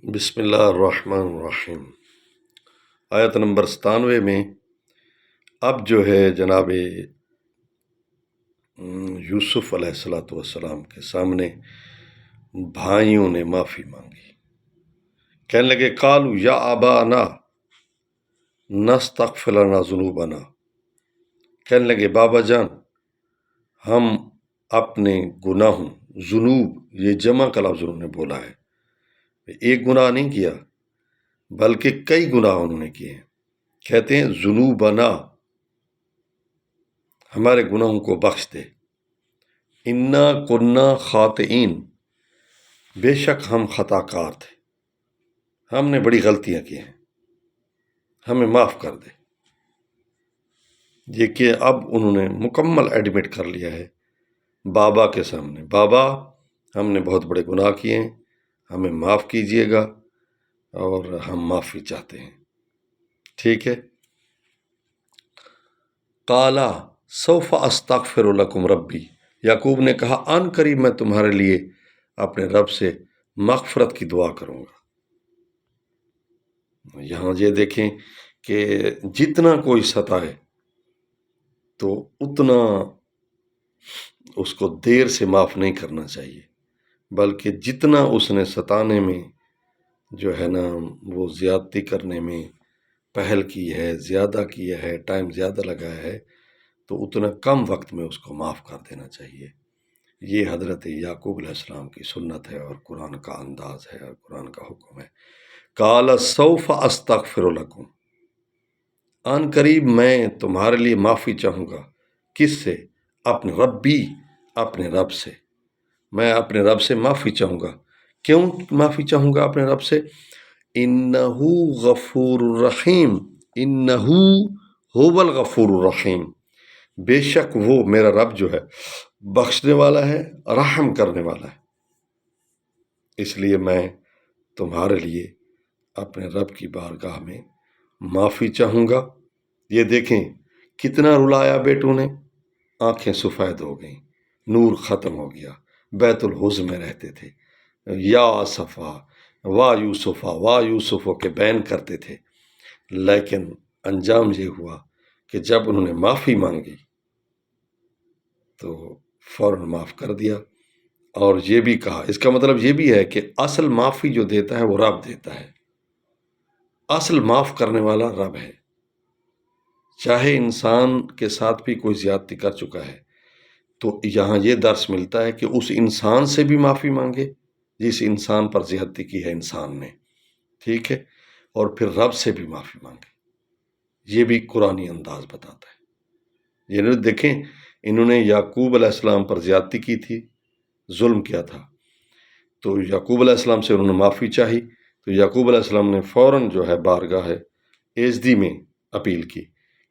بسم اللہ الرحمن الرحیم۔ آیت نمبر 97 میں اب جو ہے جناب یوسف علیہ السلام کے سامنے بھائیوں نے معافی مانگی، کہنے لگے قالوا یا ابانا نستغفر لنا ذنوبنا، کہنے لگے بابا جان ہم اپنے گناہوں، ذنوب یہ جمع کا لفظ انہوں نے بولا ہے، ایک گناہ نہیں کیا بلکہ کئی گناہ انہوں نے کیے ہیں۔ کہتے ہیں ذنوبنا، ہمارے گناہوں کو بخش دے، انا کنا خاطئین، بے شک ہم خطا کار تھے، ہم نے بڑی غلطیاں کی ہیں، ہمیں معاف کر دے۔ یہ کہ اب انہوں نے مکمل ایڈمٹ کر لیا ہے بابا کے سامنے، بابا ہم نے بہت بڑے گناہ کیے ہیں، ہمیں معاف کیجئے گا اور ہم معافی چاہتے ہیں، ٹھیک ہے۔ قالا سوف استغفر لکم ربی، یعقوب نے کہا ان قریب میں تمہارے لیے اپنے رب سے مغفرت کی دعا کروں گا۔ یہاں یہ دیکھیں کہ جتنا کوئی ستائے تو اتنا اس کو دیر سے معاف نہیں کرنا چاہیے، بلکہ جتنا اس نے ستانے میں جو ہے نا وہ زیادتی کرنے میں پہل کی ہے، زیادہ کیا ہے، ٹائم زیادہ لگایا ہے، تو اتنا کم وقت میں اس کو معاف کر دینا چاہیے۔ یہ حضرت یعقوب علیہ السلام کی سنت ہے اور قرآن کا انداز ہے اور قرآن کا حکم ہے۔ قال سوف استغفر لکم، ان قریب میں تمہارے لیے معافی چاہوں گا، کس سے؟ اپنے ربی، اپنے رب سے، میں اپنے رب سے معافی چاہوں گا۔ کیوں معافی چاہوں گا اپنے رب سے؟ انہو غفور الرحیم، انہو هو الغفور الرحیم، بے شک وہ میرا رب جو ہے بخشنے والا ہے، رحم کرنے والا ہے، اس لیے میں تمہارے لیے اپنے رب کی بارگاہ میں معافی چاہوں گا۔ یہ دیکھیں کتنا رلایا بیٹوں نے، آنکھیں سفید ہو گئیں، نور ختم ہو گیا، بیت الحزن میں رہتے تھے، یا صفا وا یوسفا کے بین کرتے تھے، لیکن انجام یہ ہوا کہ جب انہوں نے معافی مانگی تو فوراً معاف کر دیا۔ اور یہ بھی کہا، اس کا مطلب یہ بھی ہے کہ اصل معافی جو دیتا ہے وہ رب دیتا ہے، اصل معاف کرنے والا رب ہے۔ چاہے انسان کے ساتھ بھی کوئی زیادتی کر چکا ہے تو یہاں یہ درس ملتا ہے کہ اس انسان سے بھی معافی مانگے جس انسان پر زیادتی کی ہے انسان نے، ٹھیک ہے، اور پھر رب سے بھی معافی مانگے۔ یہ بھی قرآنی انداز بتاتا ہے۔ یہ دیکھیں انہوں نے یعقوب علیہ السلام پر زیادتی کی تھی، ظلم کیا تھا، تو یعقوب علیہ السلام سے انہوں نے معافی چاہی، تو یعقوب علیہ السلام نے فوراً جو ہے بارگاہ ایزدی میں اپیل کی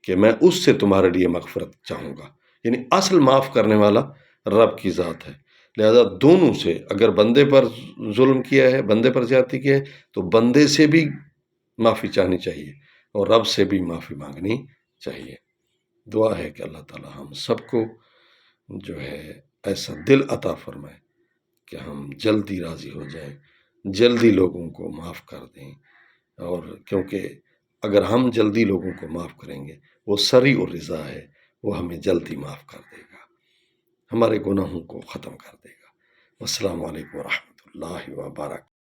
کہ میں اس سے تمہارے لیے مغفرت چاہوں گا، یعنی اصل معاف کرنے والا رب کی ذات ہے۔ لہذا دونوں سے، اگر بندے پر ظلم کیا ہے، بندے پر زیادتی کیا ہے، تو بندے سے بھی معافی چاہنی چاہیے اور رب سے بھی معافی مانگنی چاہیے۔ دعا ہے کہ اللہ تعالی ہم سب کو جو ہے ایسا دل عطا فرمائے کہ ہم جلدی راضی ہو جائیں، جلدی لوگوں کو معاف کر دیں، اور کیونکہ اگر ہم جلدی لوگوں کو معاف کریں گے، وہ سریع الرضا ہے، وہ ہمیں جلدی معاف کر دے گا، ہمارے گناہوں کو ختم کر دے گا۔ السلام علیکم ورحمۃ اللہ وبرکاتہ۔